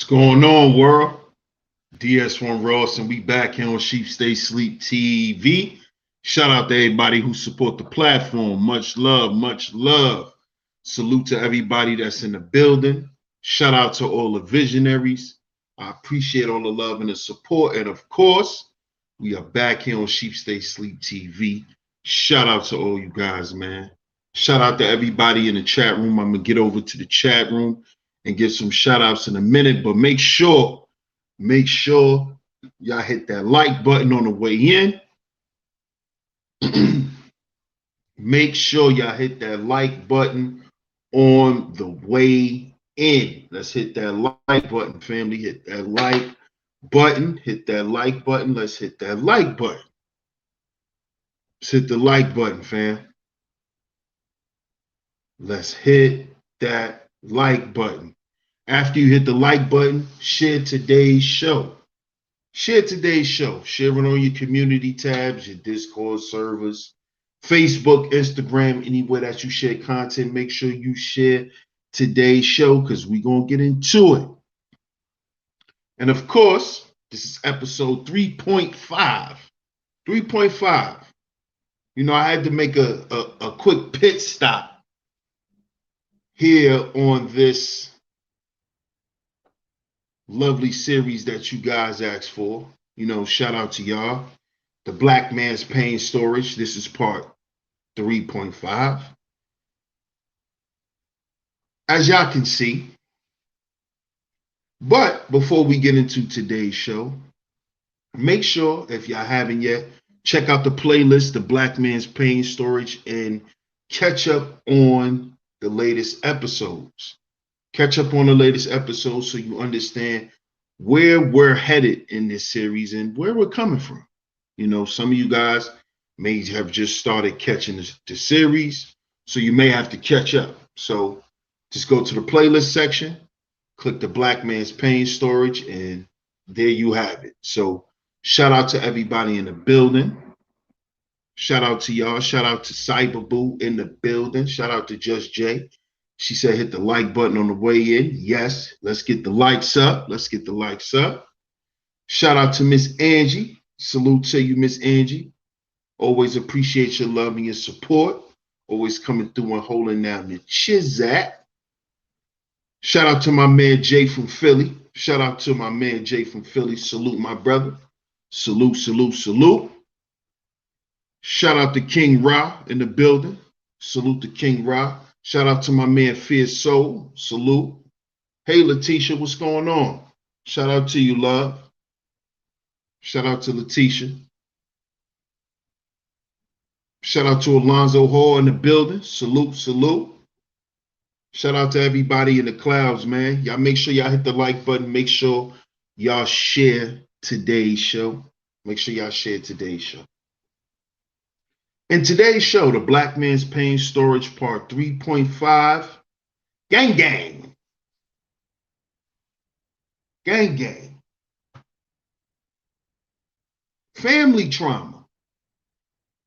What's going on, world? DS1 Ross, and we back here on Sheep Stay Sleep TV. Shout out to everybody who support the platform. Much love, much love. Salute to everybody that's in the building. Shout out to all the visionaries. I appreciate all the love and the support. And of course, we are back here on Sheep Stay Sleep TV. Shout out to all you guys, man. Shout out to everybody in the chat room. I'm going to get over to the chat room and give some shout outs in a minute, but make sure y'all hit that like button on the way in. Make sure y'all hit that like button on the way in. Let's hit that like button, family. Hit that like button. Hit that like button. Let's hit that like button. Let's hit the like button, fam. Let's hit that like button. After you hit the like button, share today's show. Share today's show. Share it on your community tabs, your Discord servers, Facebook, Instagram, anywhere that you share content. Make sure you share today's show because we're going to get into it. And of course, this is episode 3.5. 3.5. You know, I had to make a quick pit stop here on this lovely series that you guys asked for. You know, shout out to y'all. The Black Man's Pain Storage. This is part 3.5. As y'all can see. But before we get into today's show, make sure, if y'all haven't yet, check out the playlist, The Black Man's Pain Storage, and catch up on the latest episodes. Catch up on the latest episodes so you understand where we're headed in this series and where we're coming from. You know, some of you guys may have just started catching the series, so you may have to catch up. So just go to the playlist section, click the Black Man's Pain Storage, and there you have it. So shout out to everybody in the building. Shout out to y'all. Shout out to Cyberboo in the building. Shout out to Just Jay. She said hit the like button on the way in. Yes, let's get the likes up. Let's get the likes up. Shout out to Miss Angie. Salute to you, Miss Angie. Always appreciate your love and your support. Always coming through and holding down the chizat. Shout out to my man Jay from Philly. Shout out to my man Jay from Philly. Salute my brother. Salute, salute, salute. Shout out to King Ra in the building. Salute to King Ra. Shout out to my man Fierce Soul. Salute. Hey, Letitia, what's going on? Shout out to you, love. Shout out to Letitia. Shout out to Alonzo Hall in the building. Salute, salute. Shout out to everybody in the clouds, man. Y'all make sure y'all hit the like button. Make sure y'all share today's show. Make sure y'all share today's show. In today's show, The Black Man's Pain Storage Part 3.5, Gang Gang. Gang Gang. Family trauma.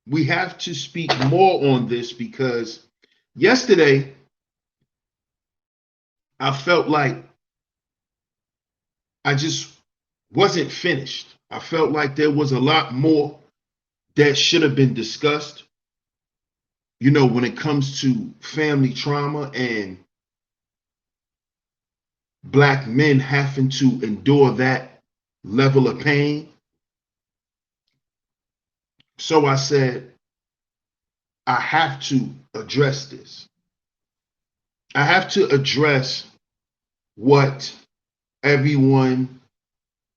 We have to speak more on this because yesterday, I felt like I just wasn't finished. I felt like there was a lot more that should have been discussed, you know, when it comes to family trauma and Black men having to endure that level of pain. So I said, I have to address this. I have to address what everyone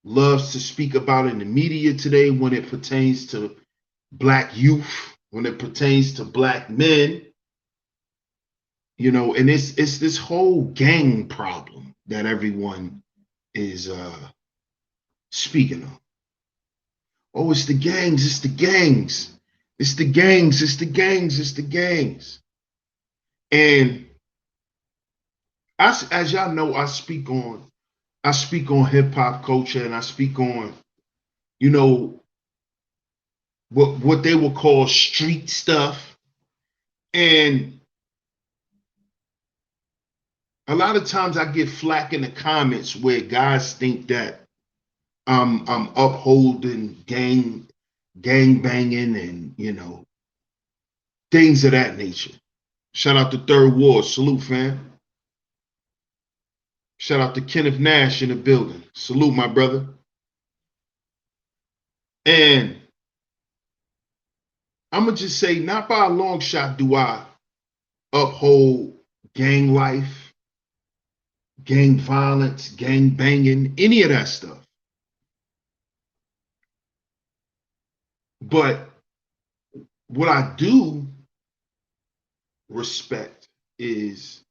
loves to speak about in the media today when it pertains to Black youth, when it pertains to Black men, you know, and it's this whole gang problem that everyone is speaking of. Oh, it's the gangs, it's the gangs, it's the gangs, it's the gangs, it's the gangs. And as y'all know, I speak on hip hop culture, and I speak on, you know, what they would call street stuff. And A lot of times I get flack in the comments where guys think that I'm upholding gang banging and things of that nature. Shout out to Third Ward, salute fam. Shout out to Kenneth Nash in the building, salute my brother. And I'm gonna just say, not by a long shot do I uphold gang life, gang violence, gang banging, any of that stuff. But what I do respect is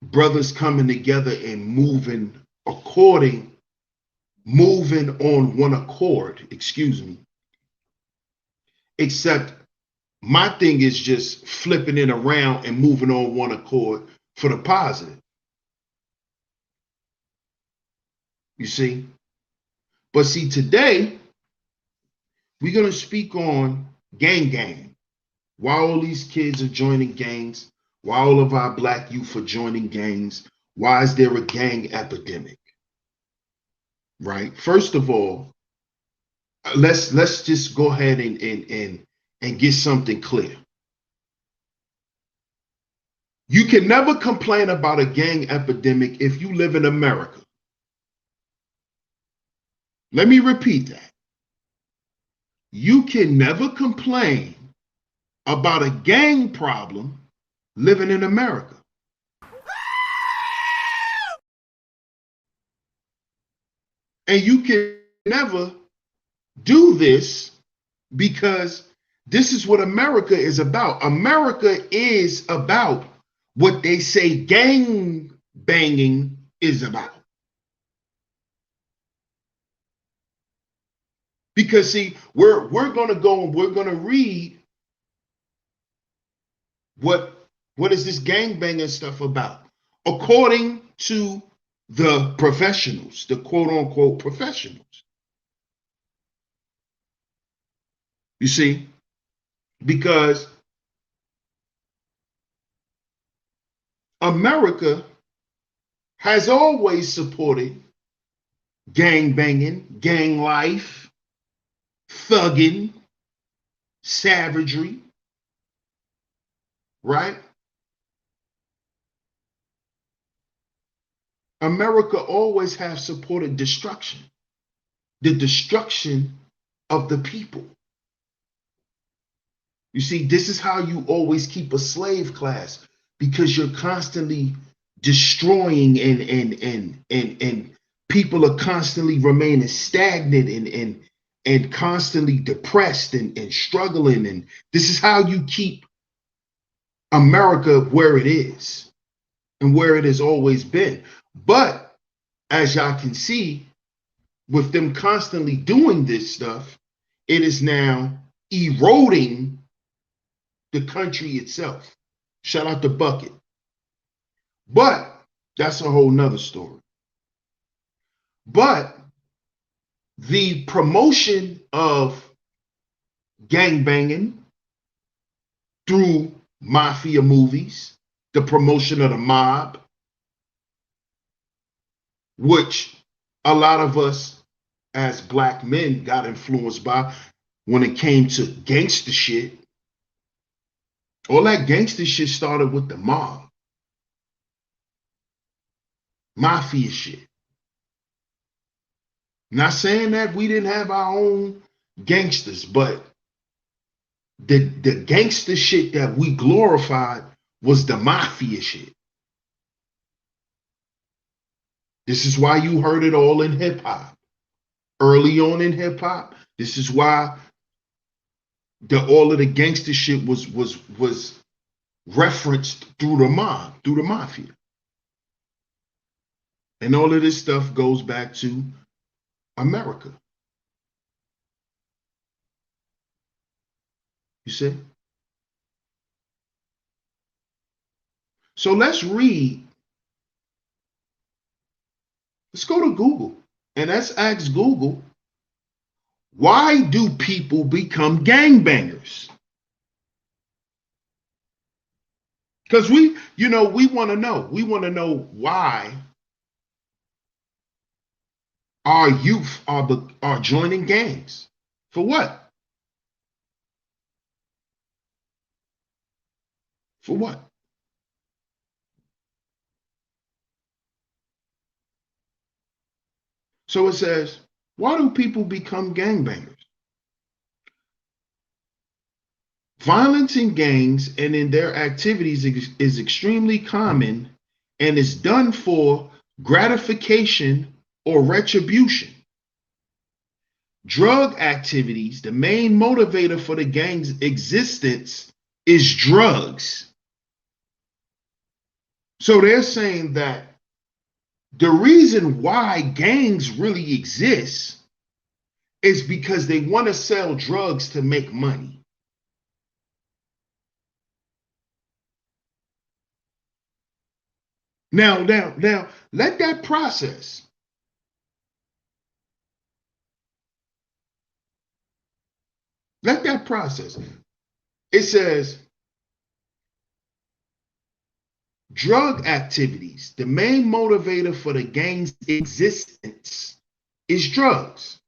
brothers coming together and moving on one accord, excuse me. Except my thing is just flipping it around and moving on one accord for the positive. You see? But see, today, we're going to speak on gang. Why all these kids are joining gangs, why all of our black youth are joining gangs, why is there a gang epidemic? Right? First of all, let's just go ahead and get something clear. You can never complain about a gang epidemic if you live in America. Let me repeat that. You can never complain about a gang problem living in America. And you can never do this because this is what America is about. America is about what they say gang banging is about. Because see, we're going to go and we're going to read what is this gang banging stuff about according to the professionals, the quote unquote professionals. You see, because America has always supported gang banging, gang life, thugging, savagery, right? America always has supported destruction, the destruction of the people. You see, this is how you always keep a slave class, because you're constantly destroying and people are constantly remaining stagnant and constantly depressed and struggling. And this is how you keep America where it is and where it has always been. But as y'all can see, with them constantly doing this stuff, it is now eroding the country itself. Shout out to Bucket. But that's a whole nother story. But the promotion of gangbanging through mafia movies, the promotion of the mob, which a lot of us as black men got influenced by when it came to gangster shit. All that gangster shit started with the mob. Mafia shit. Not saying that we didn't have our own gangsters, but the gangster shit that we glorified was the mafia shit. This is why you heard it all in hip hop. Early on in hip hop, this is why all of the gangster shit was referenced through the mob, through the mafia. And all of this stuff goes back to America. You see? So let's read. Let's go to Google and let's ask Google, why do people become gangbangers? Because we want to know. We want to know why our youth are joining gangs. For what? For what? So it says, why do people become gangbangers? Violence in gangs and in their activities is extremely common and is done for gratification or retribution. Drug activities, the main motivator for the gang's existence is drugs. So they're saying that the reason why gangs really exist is because they want to sell drugs to make money. Now, let that process. Let that process. It says, drug activities, the main motivator for the gang's existence is drugs.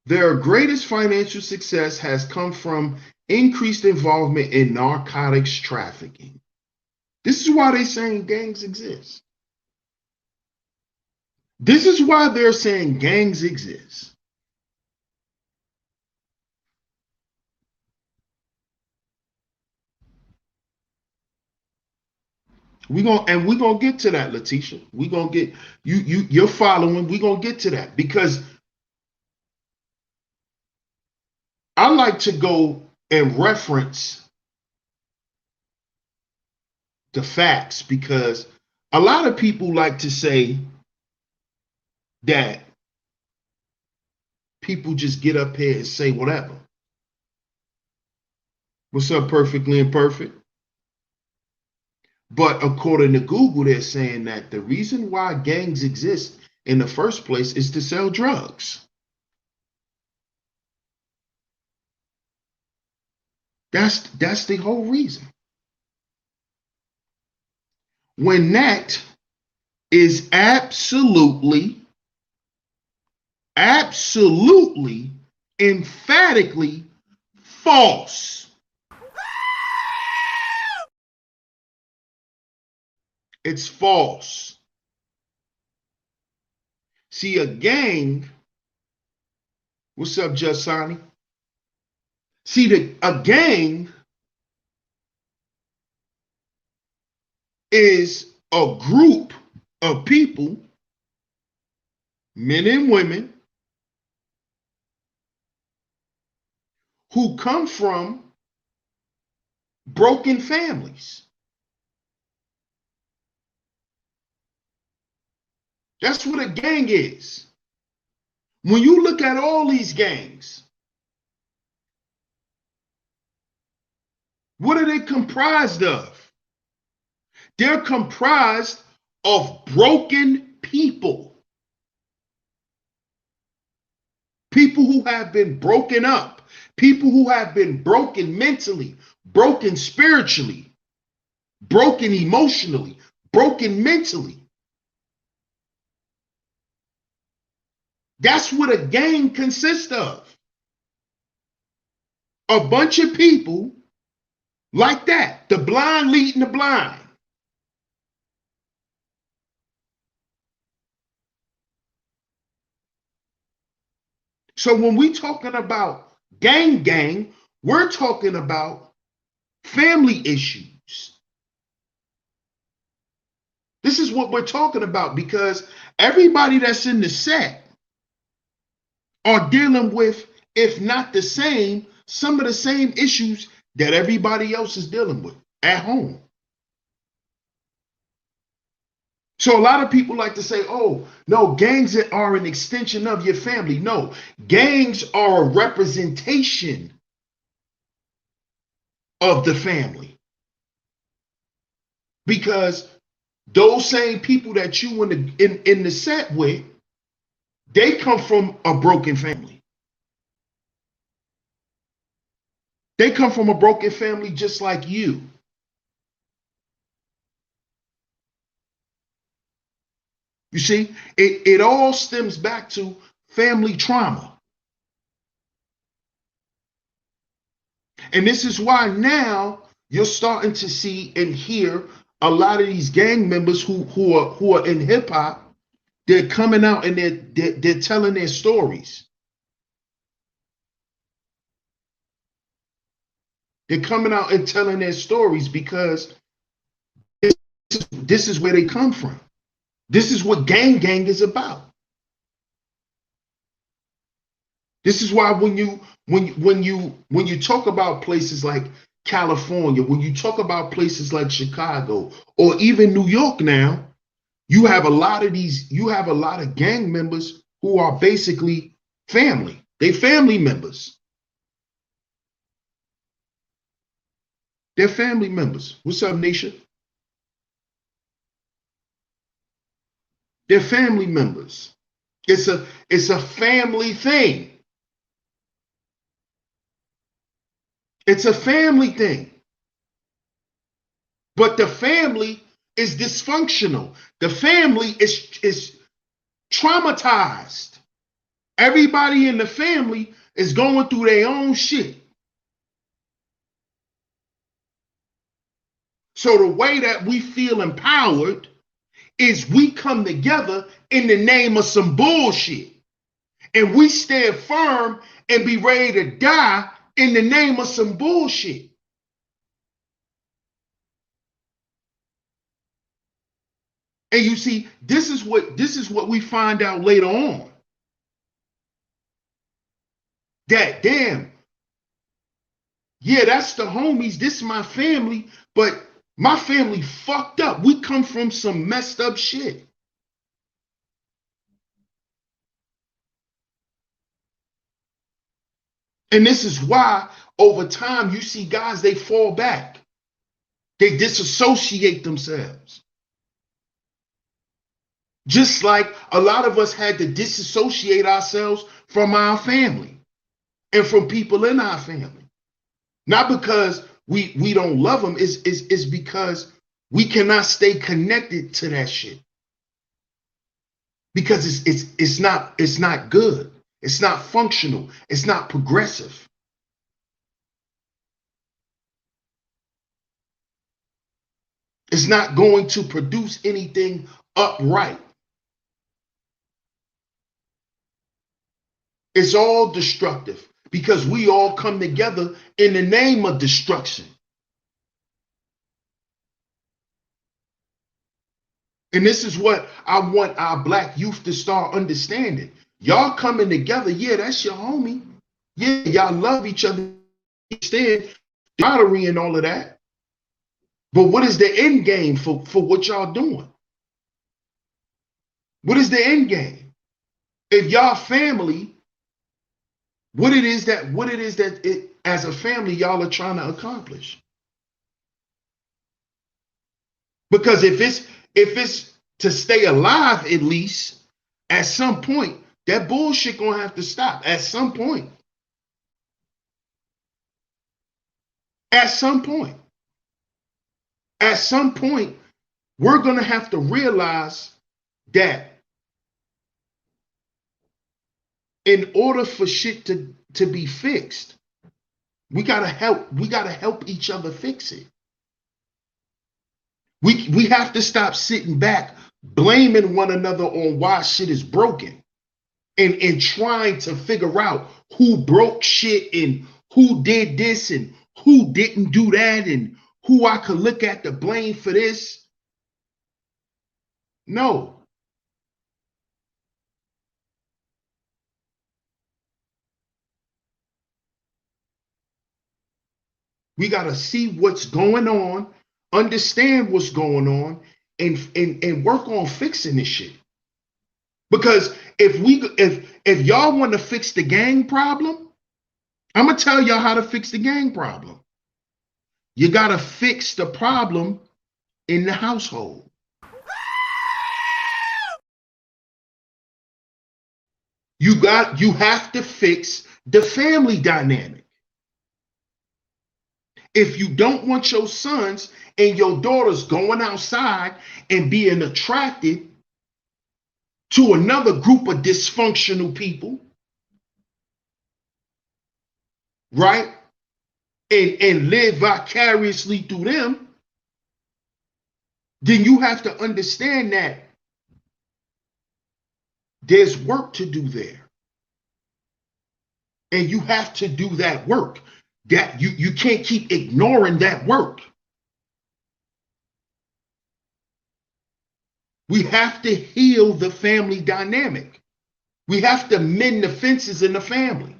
Their greatest financial success has come from increased involvement in narcotics trafficking. This is why they're saying gangs exist. This is why they're saying gangs exist. We're gonna get to that, Letitia. We're gonna get you're following, we're gonna get to that because I like to go and reference the facts because a lot of people like to say that people just get up here and say whatever. What's up, Perfectly Imperfect? But according to Google, they're saying that the reason why gangs exist in the first place is to sell drugs. That's the whole reason. When that is absolutely, emphatically false. It's false. See, a gang, what's up, Justani? See, a gang is a group of people, men and women, who come from broken families. That's what a gang is. When you look at all these gangs, what are they comprised of? They're comprised of broken people. People who have been broken up. People who have been broken mentally, broken spiritually, broken emotionally, broken mentally. That's what a gang consists of. A bunch of people like that. The blind leading the blind. So when we're talking about gang, we're talking about family issues. This is what we're talking about because everybody that's in the set are dealing with, if not the same, some of the same issues that everybody else is dealing with at home. So a lot of people like to say, oh, no, gangs are an extension of your family. No, gangs are a representation of the family. Because those same people that you in the set with, they come from a broken family. They come from a broken family just like you. You see, it all stems back to family trauma. And this is why now you're starting to see and hear a lot of these gang members who are in hip hop. They're coming out and they're telling their stories. They're coming out and telling their stories because this is where they come from. This is what gang is about. This is why when you talk about places like California, when you talk about places like Chicago or even New York now, you have a lot of gang members who are basically family. They family members. They're family members. What's up, Nisha? They're family members. It's a family thing. It's a family thing. But the family is dysfunctional. The family is traumatized. Everybody in the family is going through their own shit. So the way that we feel empowered is we come together in the name of some bullshit. And we stand firm and be ready to die in the name of some bullshit. And you see, this is what we find out later on. That damn, yeah, that's the homies. This is my family, but my family fucked up. We come from some messed up shit. And this is why over time you see guys, they fall back. They disassociate themselves. Just like a lot of us had to disassociate ourselves from our family and from people in our family. Not because we don't love them, it's because we cannot stay connected to that shit. Because it's not good. It's not functional. It's not progressive. It's not going to produce anything upright. It's all destructive because we all come together in the name of destruction. And this is what I want our black youth to start understanding. Y'all coming together, yeah, that's your homie. Yeah, y'all love each other, understand camaraderie and all of that. But what is the end game for what y'all doing? What is the end game? If y'all family, what it is that as a family y'all are trying to accomplish. Because if it's to stay alive, at least at some point, that bullshit gonna have to stop at some point. At some point. At some point, we're gonna have to realize that in order for shit to be fixed, we gotta help each other fix it. We have to stop sitting back blaming one another on why shit is broken and trying to figure out who broke shit and who did this and who didn't do that and who I could look at to blame for this. No. We got to see what's going on, understand what's going on, and work on fixing this shit. Because if y'all want to fix the gang problem, I'm gonna tell y'all how to fix the gang problem. You gotta fix the problem in the household. You have to fix the family dynamic. If you don't want your sons and your daughters going outside and being attracted to another group of dysfunctional people, right? And live vicariously through them, then you have to understand that there's work to do there. And you have to do that work. That you can't keep ignoring that work. We have to heal the family dynamic. We have to mend the fences in the family.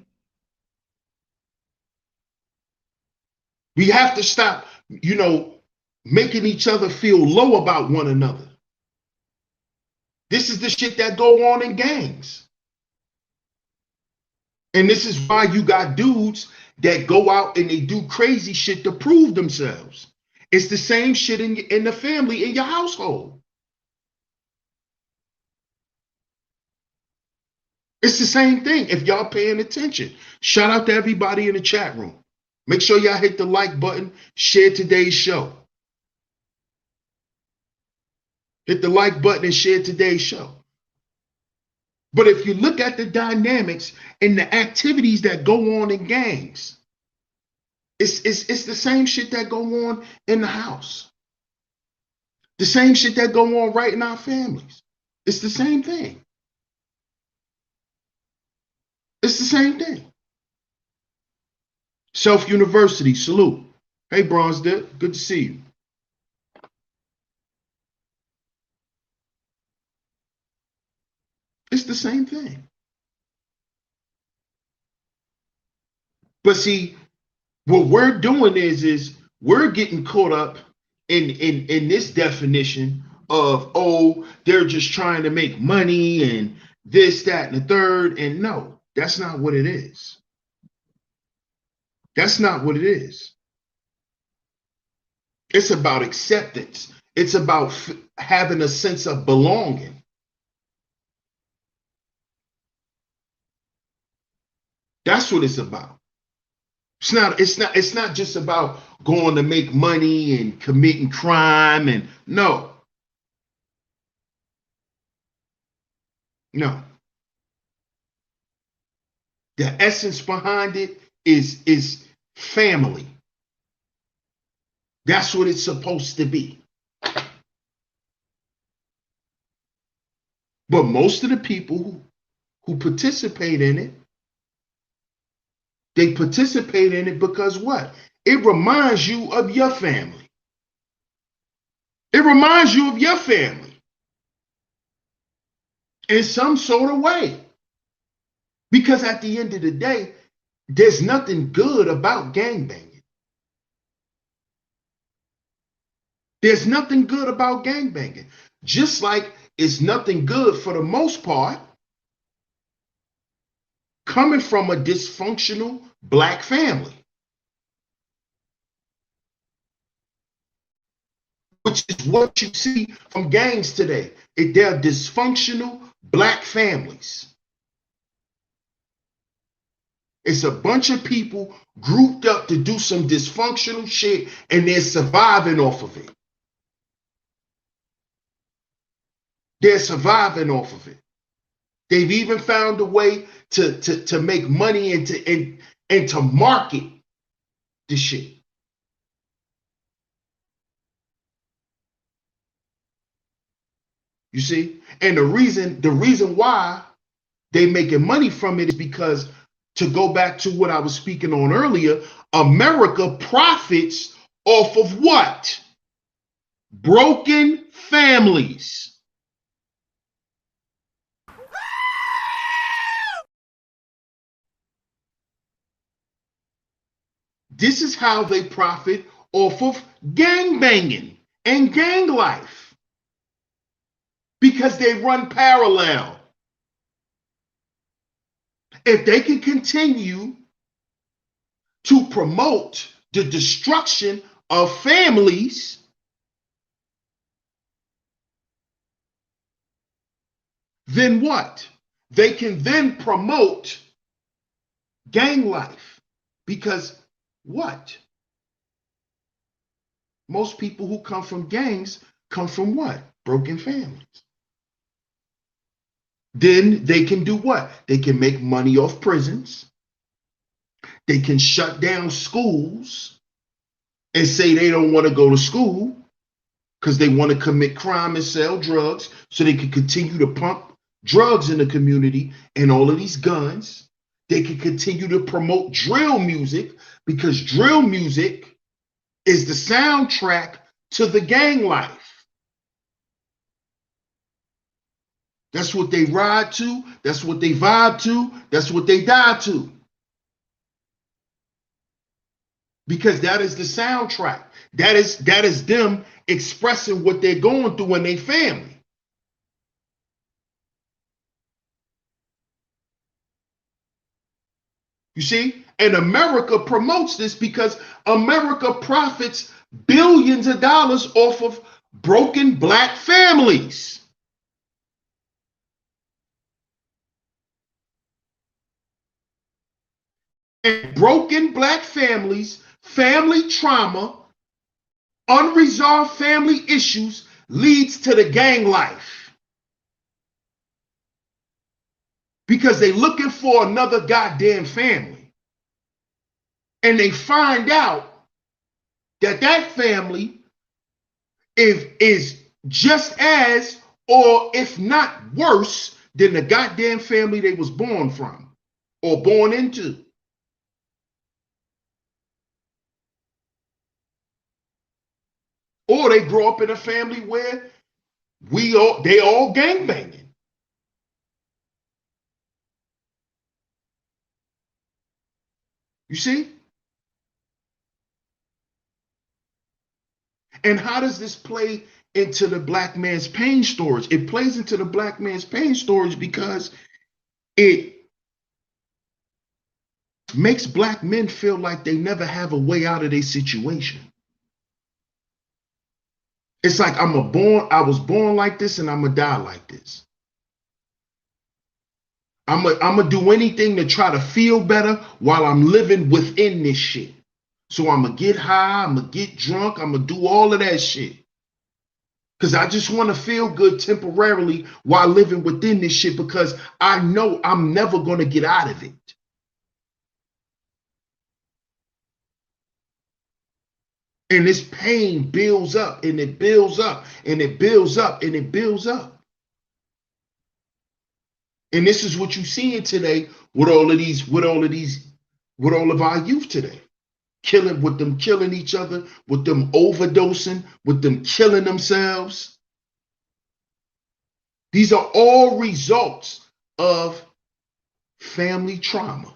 We have to stop, making each other feel low about one another. This is the shit that go on in gangs. And this is why you got dudes that go out and they do crazy shit to prove themselves. It's the same shit in the family, in your household. It's the same thing if y'all paying attention. Shout out to everybody in the chat room. Make sure y'all hit the like button, share today's show. Hit the like button and share today's show. But if you look at the dynamics and the activities that go on in gangs, it's the same shit that go on in the house. The same shit that go on right in our families. It's the same thing. It's the same thing. Self University, salute. Hey, Bronze Dip, good to see you. It's the same thing. But see, what we're doing is we're getting caught up in this definition of, oh, they're just trying to make money and this, that, and the third. And no, that's not what it is. That's not what it is. It's about acceptance. It's about having a sense of belonging. That's what it's about. It's not just about going to make money and committing crime and no. No. The essence behind it is family. That's what it's supposed to be. But most of the people who participate in it, they participate in it because what? It reminds you of your family. It reminds you of your family in some sort of way. Because at the end of the day, there's nothing good about gangbanging. There's nothing good about gangbanging. Just like it's nothing good for the most part coming from a dysfunctional Black family, which is what you see from gangs today. They're dysfunctional Black families. It's a bunch of people grouped up to do some dysfunctional shit and they're surviving off of it. They're surviving off of it. They've even found a way to make money and to market the shit. You see? And the reason why they making money from it is because, to go back to what I was speaking on earlier, America profits off of what? Broken families. This is how they profit off of gangbanging and gang life. Because they run parallel. If they can continue to promote the destruction of families, then what? They can then promote gang life. Because what? Most people who come from gangs come from what? Broken families. then they can do what? They can make money off prisons. They can shut down schools and say they don't want to go to school because they want to commit crime and sell drugs so they can continue to pump drugs in the community and all of these guns. They can continue to promote drill music because drill music is the soundtrack to the gang life. That's what they ride to. That's what they vibe to. That's what they die to. Because that is the soundtrack. That is them expressing what they're going through in their family. You see? And America promotes this because America profits billions of dollars off of broken black families. And broken black families, family trauma, unresolved family issues leads to the gang life. Because they're looking for another goddamn family. And they find out that that family is just as, or if not worse, than the goddamn family they was born from or born into. Or they grow up in a family where they all gangbanging. You see? And how does this play into the black man's pain storage? It plays into the black man's pain storage because it makes black men feel like they never have a way out of their situation. It's like I was born like this and I'm gonna die like this. I'm gonna do anything to try to feel better while I'm living within this shit. So I'm gonna get high, I'm gonna get drunk, I'm gonna do all of that shit. Because I just want to feel good temporarily while living within this shit because I know I'm never gonna get out of it. And this pain builds up and it builds up and it builds up and it builds up. And this is what you're seeing today with all of our youth today. Killing each other, with them overdosing, with them killing themselves. These are all results of family trauma.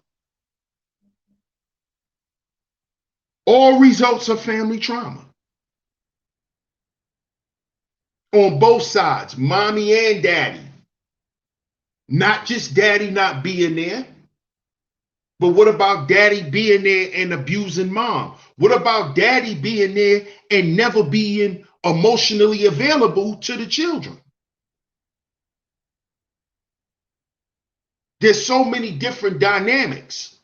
All results of family trauma. On both sides, mommy and daddy. Not just daddy not being there, but what about daddy being there and abusing mom? What about daddy being there and never being emotionally available to the children? There's so many different dynamics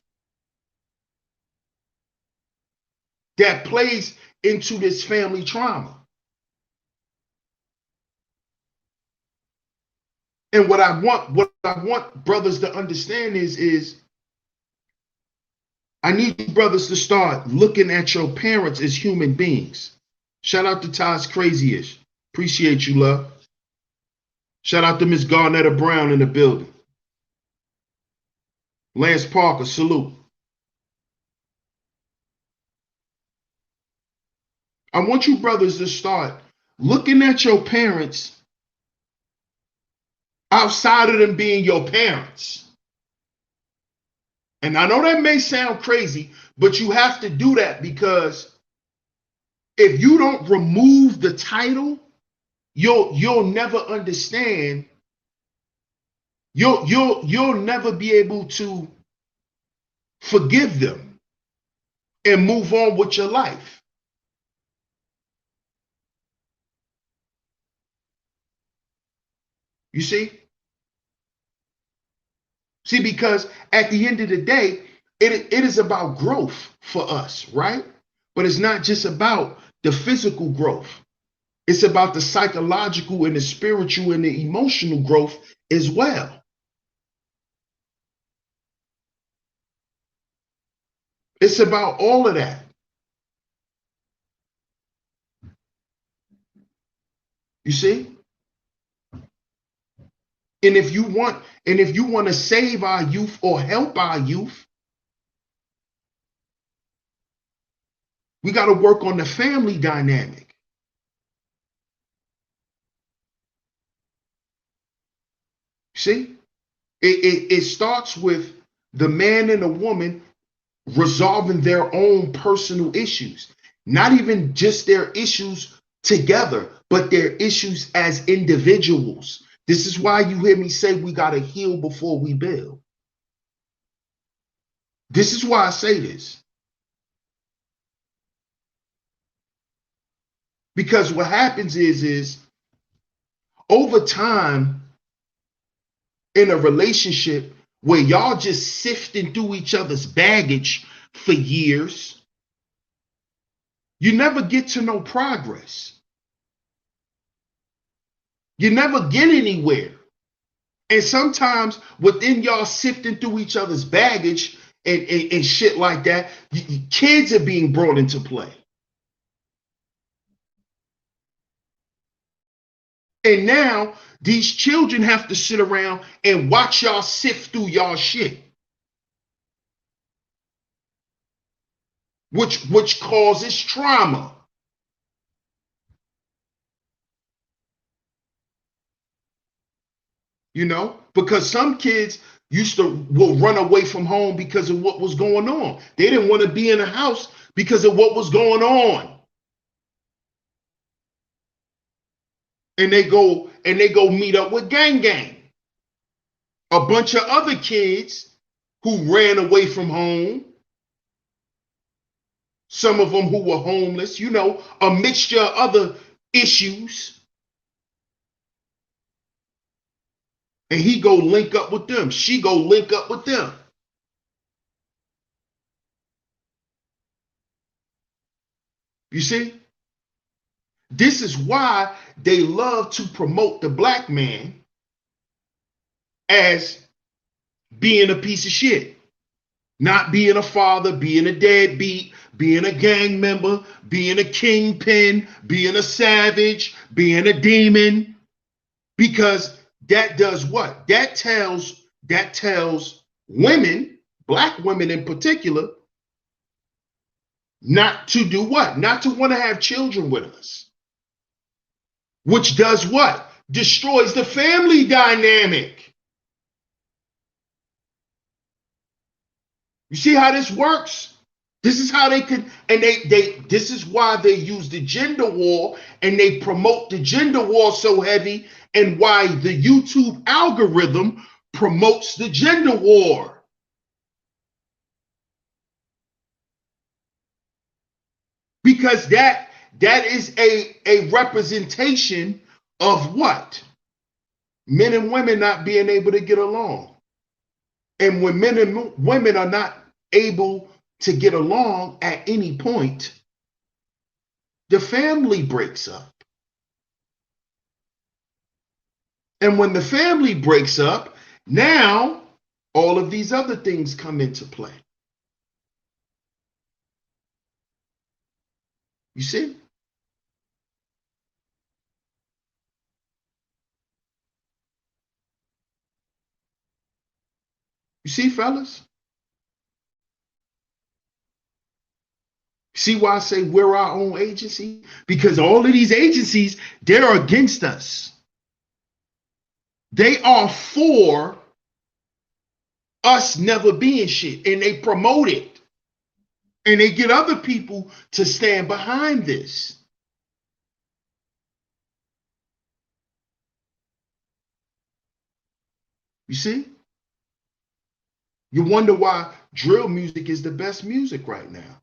that plays into this family trauma. And what I want brothers to understand is I need you brothers to start looking at your parents as human beings. Shout out to Ty's Crazy-ish. Appreciate you, love. Shout out to Miss Garnetta Brown in the building. Lance Parker, salute. I want you brothers to start looking at your parents outside of them being your parents. And I know that may sound crazy, but you have to do that because if you don't remove the title, you'll never understand. You'll never be able to forgive them and move on with your life. You see? See, because at the end of the day, it is about growth for us, right? But it's not just about the physical growth. It's about the psychological and the spiritual and the emotional growth as well. It's about all of that. You see? And if you want to save our youth or help our youth, we got to work on the family dynamic. See? It starts with the man and the woman resolving their own personal issues, not even just their issues together, but their issues as individuals. This is why you hear me say we got to heal before we build. This is why I say this. Because what happens is over time in a relationship where y'all just sifting through each other's baggage for years, you never get to no progress. You never get anywhere. And sometimes within y'all sifting through each other's baggage and shit like that, kids are being brought into play. And now these children have to sit around and watch y'all sift through y'all shit, which causes trauma. You know, because some kids will run away from home because of what was going on. They didn't want to be in the house because of what was going on. And they go meet up with gang. A bunch of other kids who ran away from home. Some of them who were homeless, you know, a mixture of other issues. And he go link up with them. She go link up with them. You see? This is why they love to promote the black man as being a piece of shit. Not being a father, being a deadbeat, being a gang member, being a kingpin, being a savage, being a demon. Because that does what? That tells women, black women in particular, not to do what? Not to want to have children with us. Which does what? Destroys the family dynamic. You see how this works? This is how they could, and this is why they use the gender war and they promote the gender war so heavy, and why the YouTube algorithm promotes the gender war. Because that is a representation of what? Men and women not being able to get along. And when men and women are not able to get along at any point, the family breaks up. And when the family breaks up, now all of these other things come into play. You see? You see, fellas? See why I say we're our own agency? Because all of these agencies, they're against us. They are for us never being shit, and they promote it. And they get other people to stand behind this. You see? You wonder why drill music is the best music right now.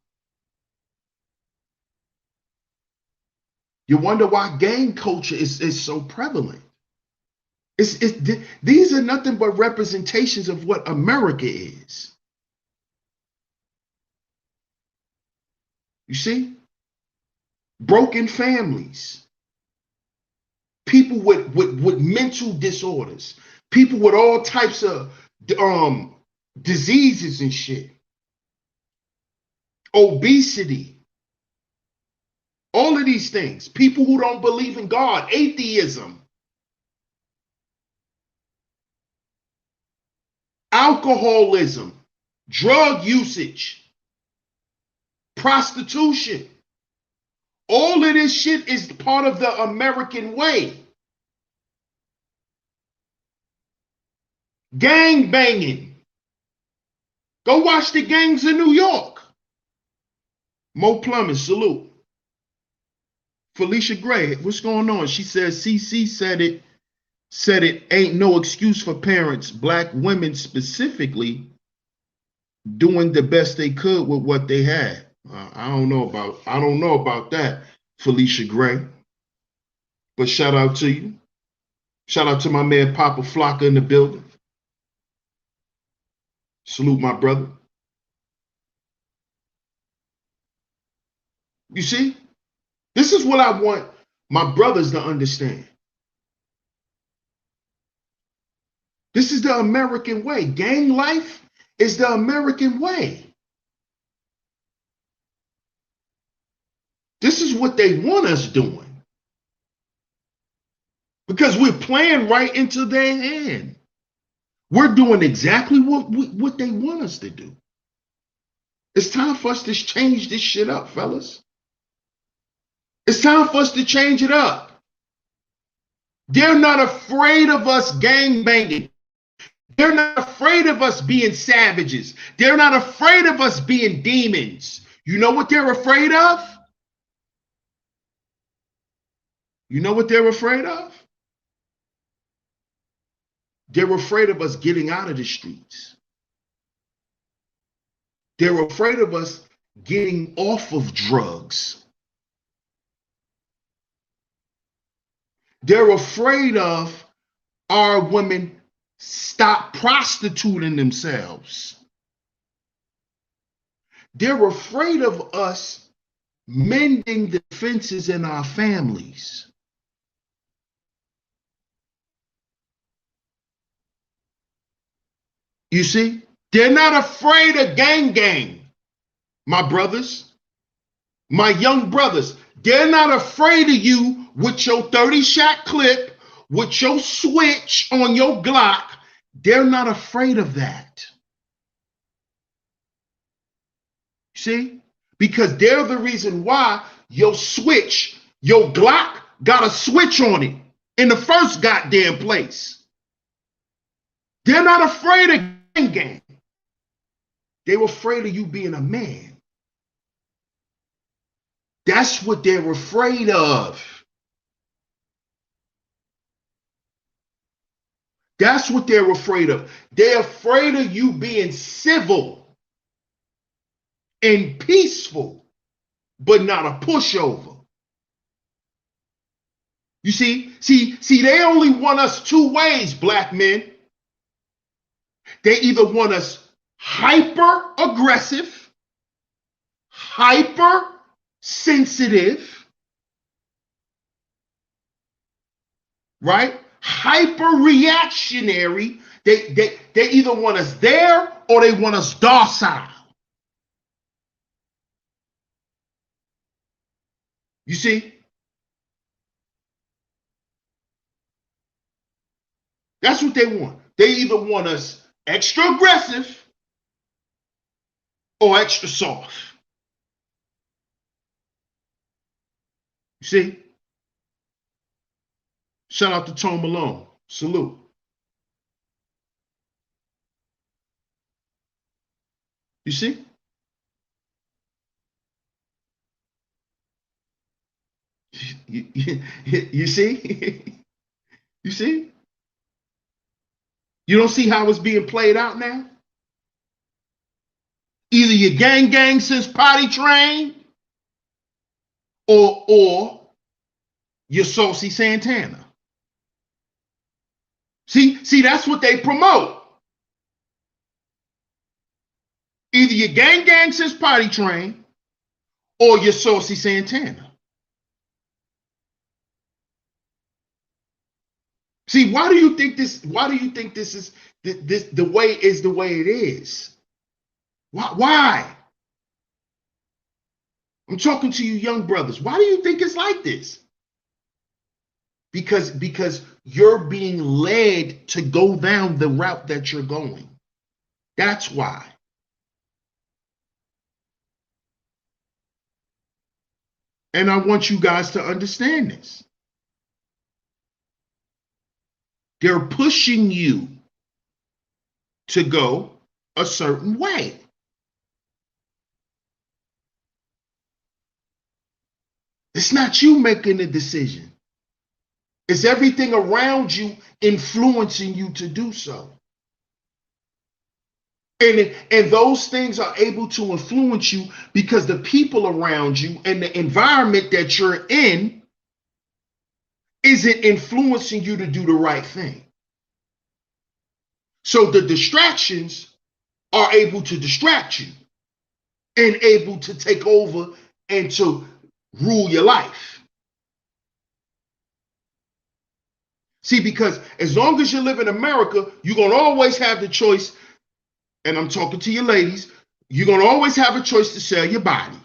You wonder why gang culture is so prevalent. These are nothing but representations of what America is. You see? Broken families. People with mental disorders. People with all types of diseases and shit. obesity, all of these things. People who don't believe in God, atheism, alcoholism, drug usage, prostitution. All of this shit is part of the American way. Gang banging. Go watch the gangs in New York. Mo Plumbing, salute. Felicia Gray, what's going on? She says CC said it ain't no excuse for parents, black women specifically, doing the best they could with what they had. I don't know about that, Felicia Gray. But shout out to you. Shout out to my man Papa Flocka in the building. Salute my brother. You see? This is what I want my brothers to understand. This is the American way. Gang life is the American way. This is what they want us doing. Because we're playing right into their hand. We're doing exactly what they want us to do. It's time for us to change this shit up, fellas. It's time for us to change it up. They're not afraid of us gang banging. They're not afraid of us being savages. They're not afraid of us being demons. You know what they're afraid of? You know what they're afraid of? They're afraid of us getting out of the streets. They're afraid of us getting off of drugs. They're afraid of our women stop prostituting themselves. They're afraid of us mending the fences in our families. You see? They're not afraid of gang, my brothers, my young brothers. They're not afraid of you with your 30-shot clip, with your switch on your Glock. They're not afraid of that. See? Because they're the reason why your switch, your Glock got a switch on it in the first goddamn place. They're not afraid of gang. They were afraid of you being a man. That's what they're afraid of. That's what they're afraid of. They're afraid of you being civil and peaceful, but not a pushover. You see, they only want us two ways, black men. They either want us hyper aggressive, hyper sensitive, right? Hyper reactionary. They either want us there or they want us docile. You see? That's what they want. They either want us extra aggressive or extra soft. You see? Shout out to Tone Malone. Salute. You see? You see? You see? You don't see how it's being played out now? Either you gang since potty train or you're Saucy Santana. See, that's what they promote. Either you gang since potty train or you're Saucy Santana. See, why do you think this is the way it is? Why? I'm talking to you young brothers. Why do you think it's like this? Because you're being led to go down the route that you're going. That's why. And I want you guys to understand this. They're pushing you to go a certain way. It's not you making the decision. It's everything around you influencing you to do so. And those things are able to influence you because the people around you and the environment that you're in isn't influencing you to do the right thing. So the distractions are able to distract you and able to take over and to rule your life. See, because as long as you live in America, you're going to always have the choice, and I'm talking to you ladies, you're going to always have a choice to sell your body.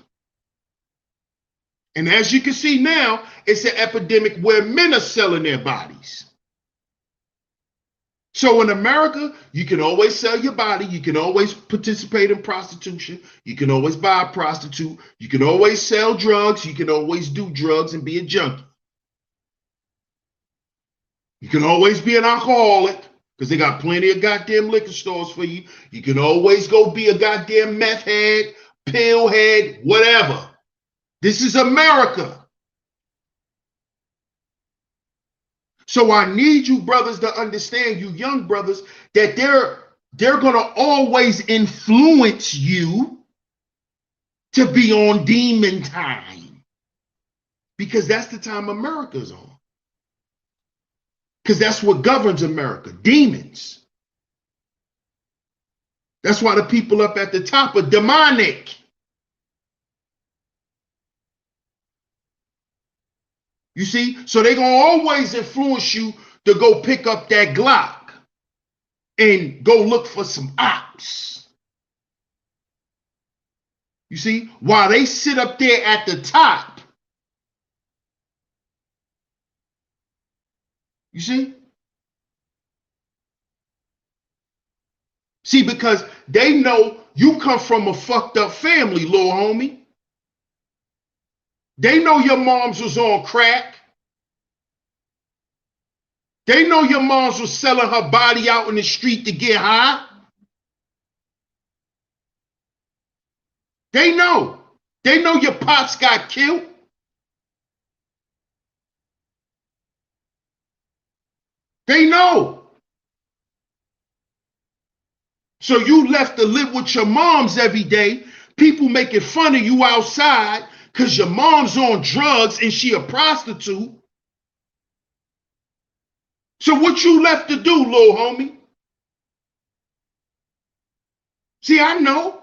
And as you can see now, it's an epidemic where men are selling their bodies. So in America, you can always sell your body. You can always participate in prostitution. You can always buy a prostitute. You can always sell drugs. You can always do drugs and be a junkie. You can always be an alcoholic because they got plenty of goddamn liquor stores for you. You can always go be a goddamn meth head, pill head, whatever. This is America. So I need you brothers to understand, you young brothers, that they're going to always influence you to be on demon time. Because that's the time America's on. Because that's what governs America, demons. That's why the people up at the top are demonic. You see? So they're going to always influence you to go pick up that Glock and go look for some ops. You see? While they sit up there at the top. You see? See, because they know you come from a fucked up family, little homie. They know your moms was on crack. They know your moms was selling her body out in the street to get high. They know. They know your pops got killed. They know. So you left to live with your moms every day. People making fun of you outside because your mom's on drugs and she a prostitute. So what you left to do, little homie? See, I know.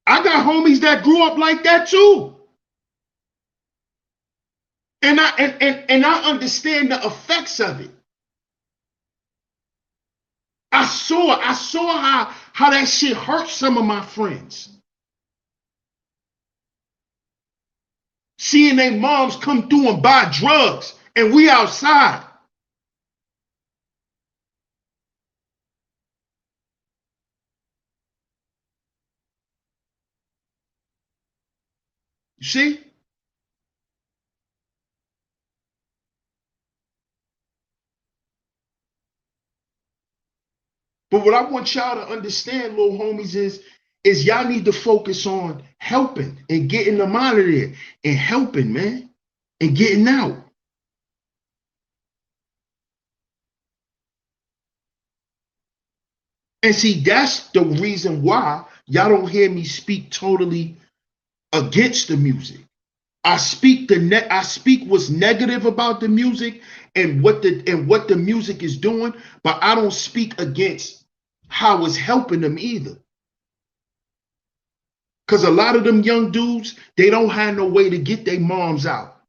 I got homies that grew up like that too. And I understand the effects of it. I saw how that shit hurt some of my friends. Seeing their moms come through and buy drugs and we outside. You see? But what I want y'all to understand, little homies, is y'all need to focus on helping and getting them out of there and helping, man, and getting out. And see, that's the reason why y'all don't hear me speak totally against the music. I speak what's negative about the music and what the music is doing, but I don't speak against how it's helping them either. Because a lot of them young dudes, they don't have no way to get their moms out.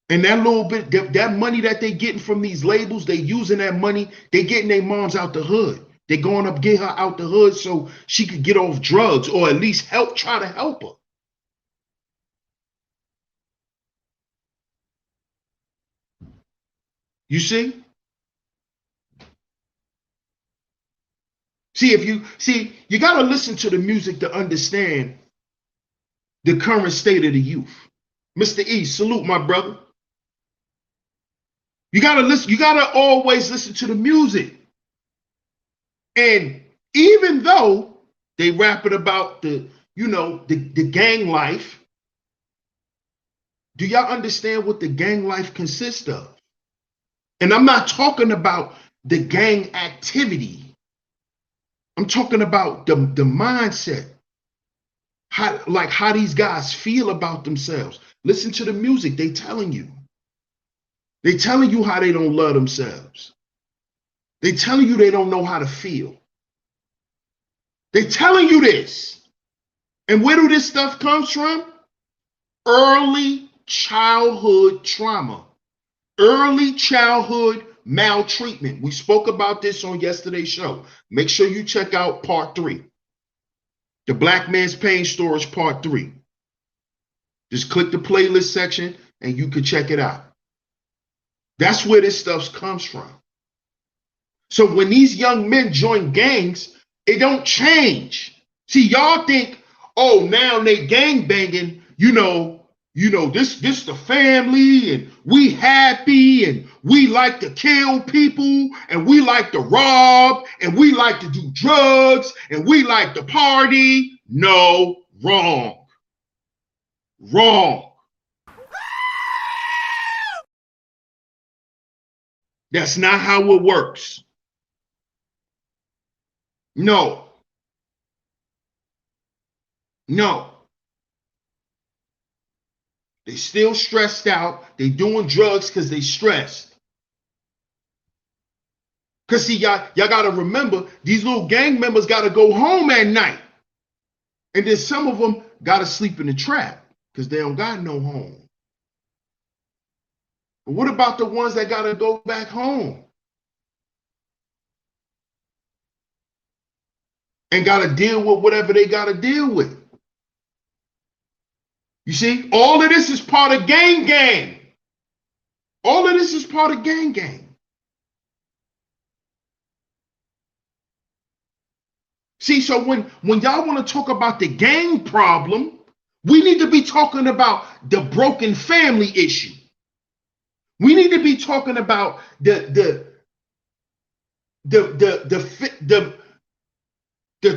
And that little bit, that money that they getting from these labels, they using that money, they getting their moms out the hood. They're going up get her out the hood so she could get off drugs, or at least try to help her. You see? You got to listen to the music to understand the current state of the youth. Mr. E, salute my brother. You got to listen, you got to always listen to the music. And even though they rap it about the gang life, do y'all understand what the gang life consists of? And I'm not talking about the gang activity. I'm talking about the mindset, how these guys feel about themselves. Listen to the music. They telling you. They telling you how they don't love themselves. They telling you they don't know how to feel. They telling you this. And where do this stuff comes from? Early childhood trauma. Early childhood maltreatment. We spoke about this on yesterday's show. Make sure you check out part 3. The Black Man's Pain Storage part 3. Just click the playlist section and you can check it out. That's where this stuff comes from. So when these young men join gangs, it don't change. See, y'all think, oh, now they gang banging, this the family, and we happy, and we like to kill people, and we like to rob, and we like to do drugs, and we like to party. No, wrong. Wrong. That's not how it works. No. No. They still stressed out. They doing drugs because they stressed. Because see, y'all got to remember, these little gang members got to go home at night. And then some of them got to sleep in the trap because they don't got no home. But what about the ones that got to go back home? And got to deal with whatever they got to deal with. You see, all of this is part of gang. All of this is part of gang. See, so when y'all want to talk about the gang problem, we need to be talking about the broken family issue. We need to be talking about the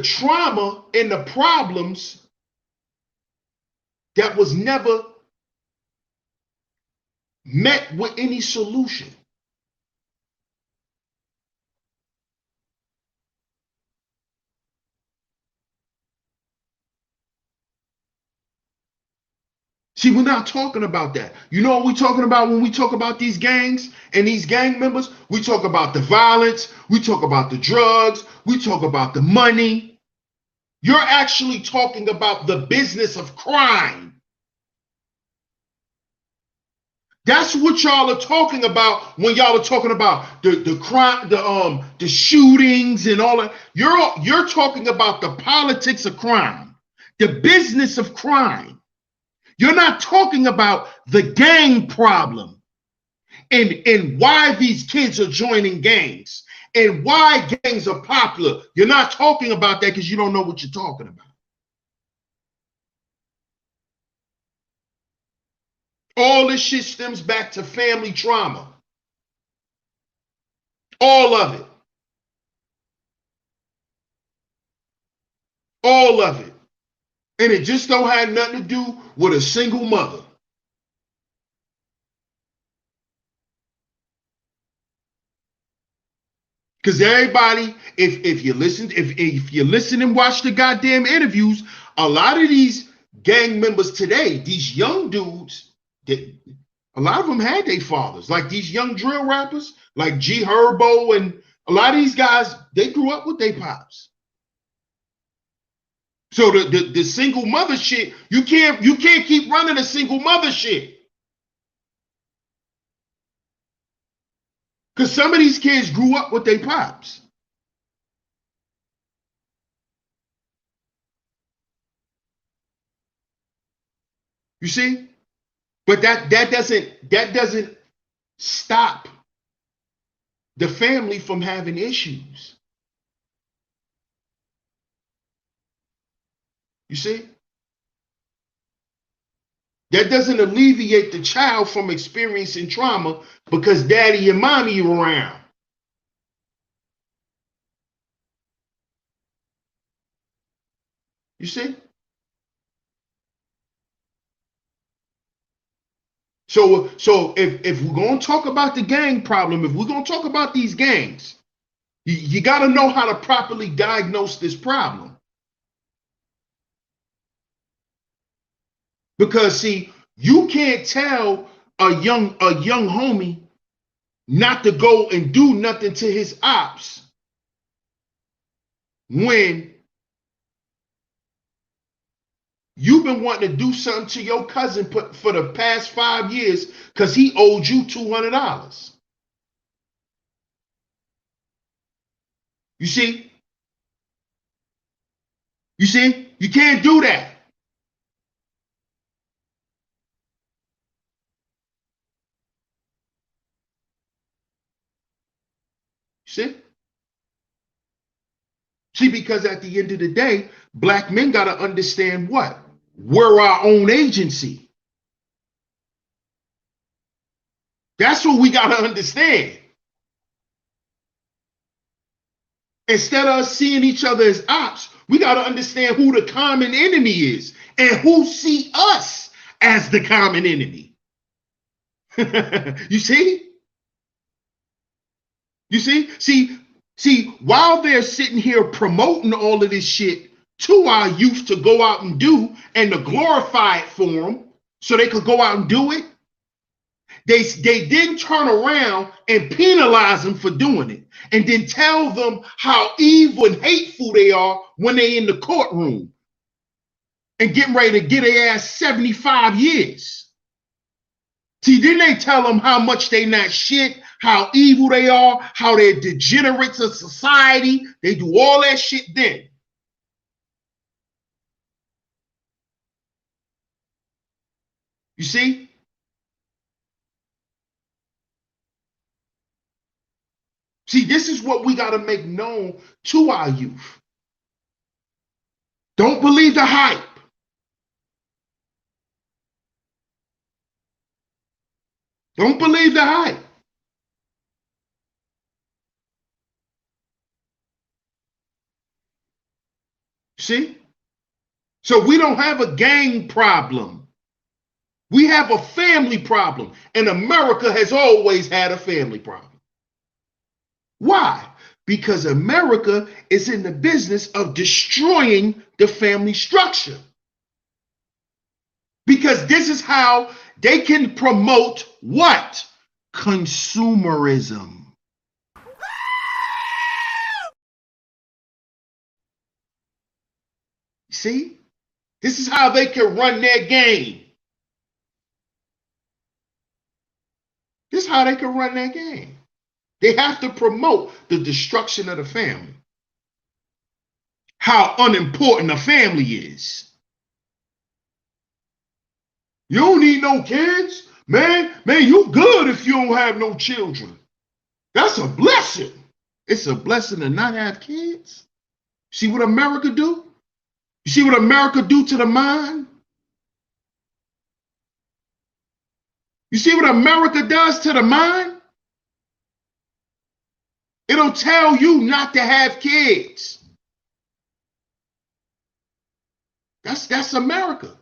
trauma and the problems that was never met with any solution. See, we're not talking about that. You know what we're talking about when we talk about these gangs and these gang members? We talk about the violence, we talk about the drugs, we talk about the money. You're actually talking about the business of crime. That's what y'all are talking about when y'all are talking about the crime, the shootings and all that. You're talking about the politics of crime, the business of crime. You're not talking about the gang problem and why these kids are joining gangs and why gangs are popular. You're not talking about that because you don't know what you're talking about. All this shit stems back to family trauma. All of it. All of it. And it just don't have nothing to do with a single mother. Because everybody, if you listen and watch the goddamn interviews, a lot of these gang members today, these young dudes, a lot of them had their fathers. Like these young drill rappers, like G Herbo, and a lot of these guys, they grew up with their pops. So the single mother shit, you can't keep running a single mother shit. Because some of these kids grew up with their pops. You see? But that doesn't stop the family from having issues. You see? That doesn't alleviate the child from experiencing trauma because daddy and mommy are around. You see? So if we're gonna talk about the gang problem, if we're gonna talk about these gangs, you gotta know how to properly diagnose this problem. Because see, you can't tell a young homie not to go and do nothing to his ops when you've been wanting to do something to your cousin for the past 5 years because he owed you $200. You see? You see? You can't do that. See? See, because at the end of the day, black men got to understand what? We're our own agency. That's what we got to understand. Instead of us seeing each other as ops, we got to understand who the common enemy is and who see us as the common enemy. You see? You see? See, while they're sitting here promoting all of this shit to our youth to go out and do and to glorify it for them so they could go out and do it, they then turn around and penalize them for doing it and then tell them how evil and hateful they are when they're in the courtroom and getting ready to get their ass 75 years. See, then they tell them how much they not shit, how evil they are, how they're degenerates of society. They do all that shit then. You see? See, this is what we got to make known to our youth. Don't believe the hype. Don't believe the hype. See? So we don't have a gang problem. We have a family problem. And America has always had a family problem. Why? Because America is in the business of destroying the family structure. Because this is how they can promote what? Consumerism. See? This is how they can run their game. This is how they can run their game. They have to promote the destruction of the family. How unimportant a family is. You don't need no kids. Man, you good if you don't have no children. That's a blessing. It's a blessing to not have kids. See what America do? You see what America do to the mind? You see what America does to the mind? It'll tell you not to have kids. That's America.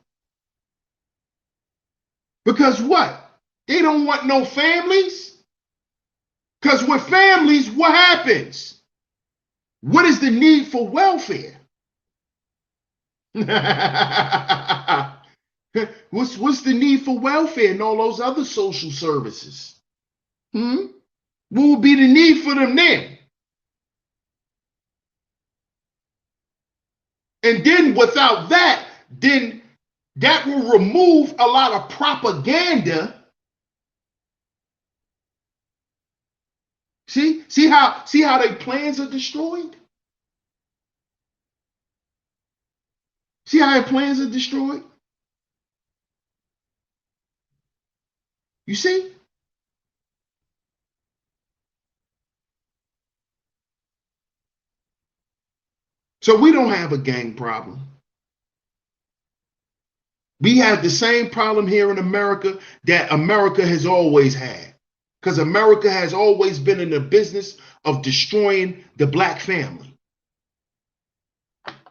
Because what? They don't want no families. Because with families, what happens? What is the need for welfare? What's the need for welfare and all those other social services? What would be the need for them then? And then without that, then that will remove a lot of propaganda. See how their plans are destroyed? See how their plans are destroyed? You see? So we don't have a gang problem. We have the same problem here in America that America has always had. Because America has always been in the business of destroying the black family.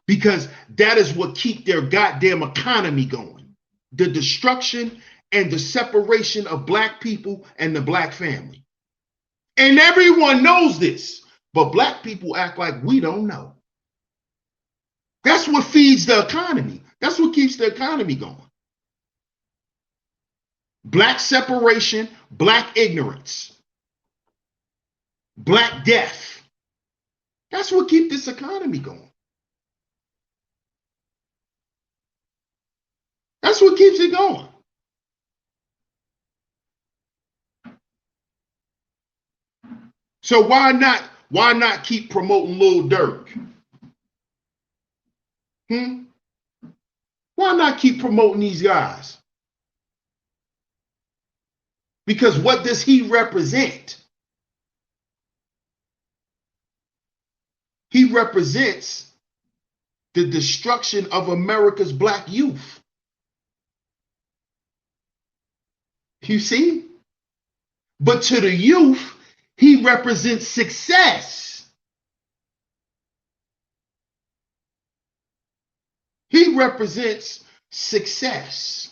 Because that is what keep their goddamn economy going. The destruction and the separation of black people and the black family. And everyone knows this, but black people act like we don't know. That's what feeds the economy. That's what keeps the economy going. Black separation, black ignorance, black death. That's what keeps this economy going. That's what keeps it going. So why not keep promoting Lil Durk? Why not keep promoting these guys? Because what does he represent? He represents the destruction of America's black youth. You see? But to the youth, he represents success. He represents success.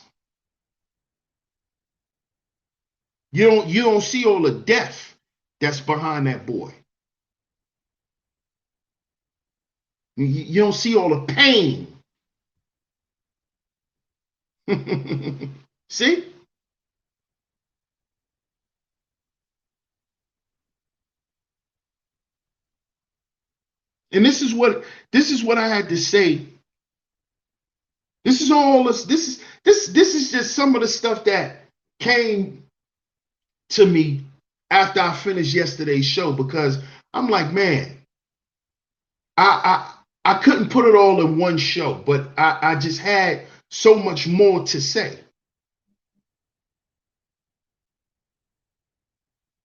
You don't see all the death that's behind that boy. You don't see all the pain. See? And this is what I had to say. This is all this is just some of the stuff that came to me after I finished yesterday's show, because I'm like, man, I couldn't put it all in one show, but I just had so much more to say.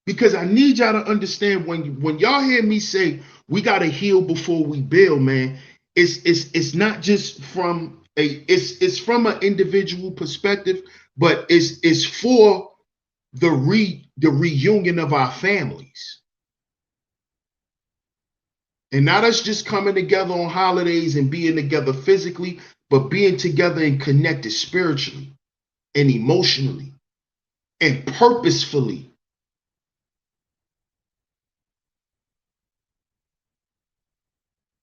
Because I need y'all to understand, when y'all hear me say we gotta heal before we build, man, it's not just from it's from an individual perspective, but it's for the reunion of our families. And not us just coming together on holidays and being together physically, but being together and connected spiritually and emotionally and purposefully.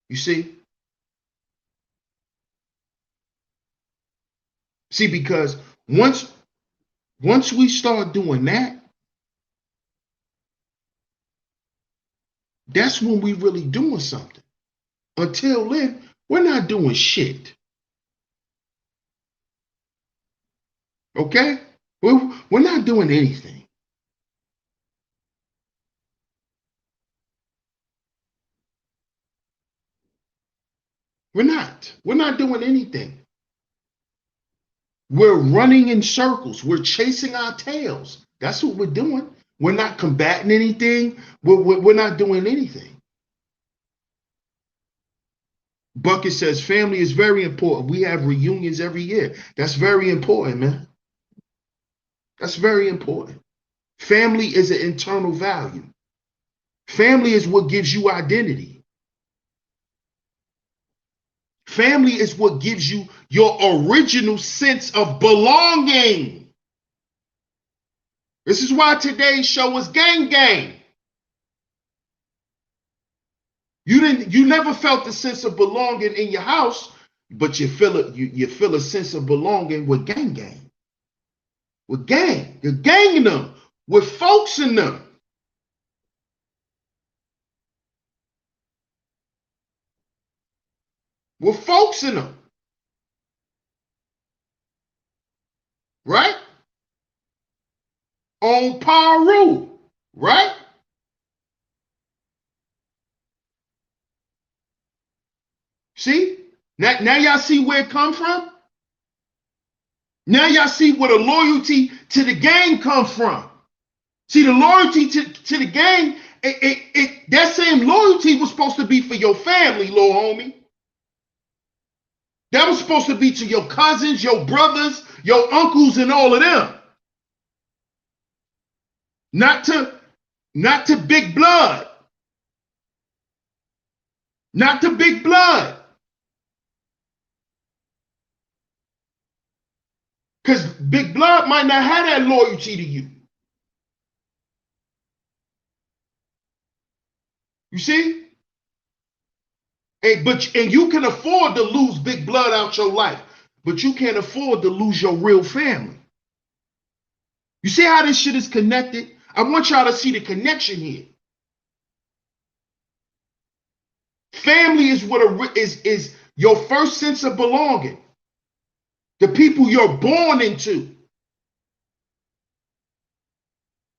You see? See, because once we start doing that, that's when we really doing something. Until then, we're not doing shit. Okay? We're not doing anything. We're not. We're not doing anything. We're running in circles. We're chasing our tails. That's what we're doing. We're not combating anything. We're not doing anything. Bucket says family is very important. We have reunions every year. That's very important, man. That's very important. Family is an internal value. Family is what gives you identity. Family is what gives you your original sense of belonging. This is why today's show is gang gang. You never felt the sense of belonging in your house, but you feel it. You feel a sense of belonging with gang gang. With gang, you're ganging them with folks in them. With folks in them, right? On Paru, right? See? Now y'all see where it come from? Now y'all see where the loyalty to the gang come from. See, the loyalty to the gang, that same loyalty was supposed to be for your family, little homie. That was supposed to be to your cousins, your brothers, your uncles, and all of them. Not to big blood. Not to big blood. Because big blood might not have that loyalty to you. You see? And you can afford to lose big blood out your life, but you can't afford to lose your real family. You see how this shit is connected? I want y'all to see the connection here. Family is what is your first sense of belonging. The people you're born into.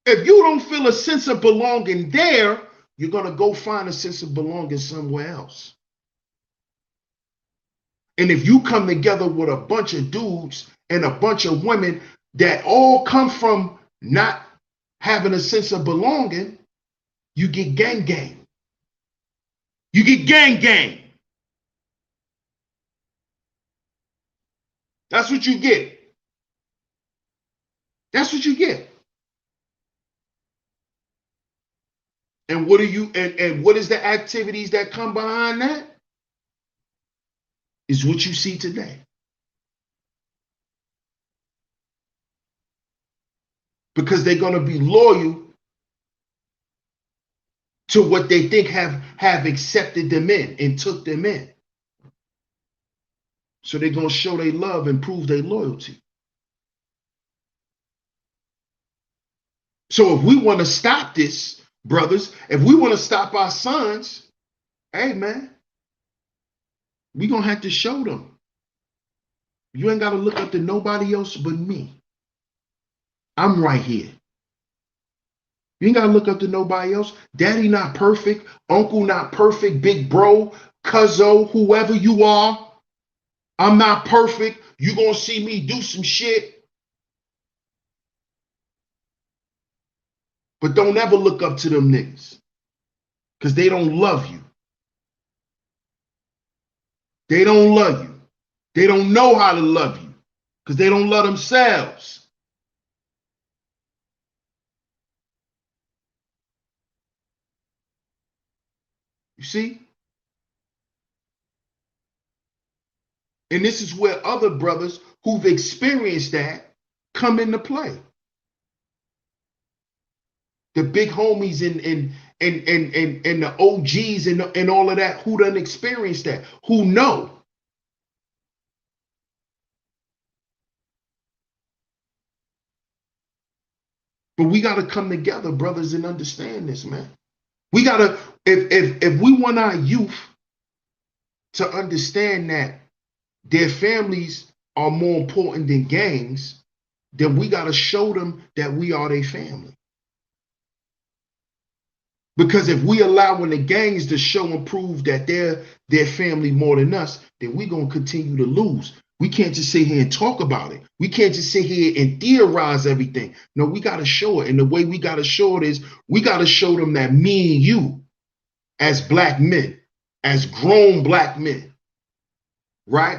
If you don't feel a sense of belonging there, you're going to go find a sense of belonging somewhere else. And if you come together with a bunch of dudes and a bunch of women that all come from not having a sense of belonging, you get gang gang. You get gang gang. That's what you get. That's what you get. And what are you and what is the activities that come behind that? Is what you see today. Because they're going to be loyal to what they think have accepted them in and took them in. So they're going to show their love and prove their loyalty. So if we want to stop this, brothers, if we want to stop our sons, hey, man, we're going to have to show them. You ain't got to look up to nobody else but me. I'm right here. You ain't got to look up to nobody else. Daddy not perfect. Uncle not perfect. Big bro, cuzzo, whoever you are. I'm not perfect. You going to see me do some shit. But don't ever look up to them niggas. Because they don't love you. They don't love you. They don't know how to love you. Because they don't love themselves. You see? And this is where other brothers who've experienced that come into play. The big homies and the OGs and all of that who done experienced that, who know. But we got to come together, brothers, and understand this, man. We got to, if we want our youth to understand that their families are more important than gangs, then we got to show them that we are their family. Because if we allowing the gangs to show and prove that they're their family more than us, then we're going to continue to lose. We can't just sit here and talk about it. We can't just sit here and theorize everything. No, we got to show it. And the way we got to show it is we got to show them that me and you, as black men, as grown black men, right?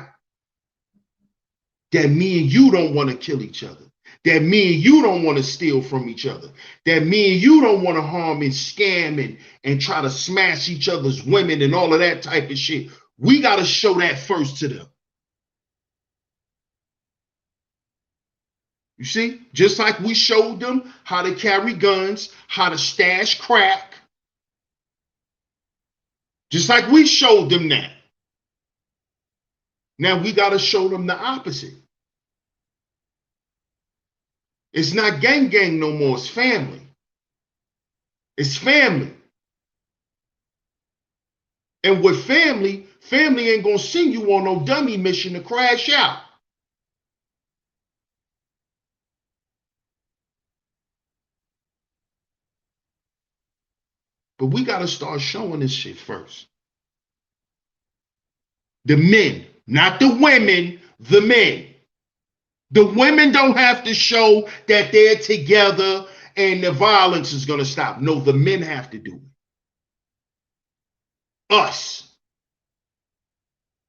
That me and you don't want to kill each other. That me and you don't want to steal from each other. That me and you don't want to harm and scam and try to smash each other's women and all of that type of shit. We got to show that first to them. You see? Just like we showed them how to carry guns, how to stash crack. Just like we showed them that. Now we got to show them the opposite. It's not gang gang no more. It's family. It's family. And with family, family ain't going to send you on no dummy mission to crash out. But we got to start showing this shit first. The men, not the women, the men. The women don't have to show that they're together and the violence is going to stop. No, the men have to do it. Us,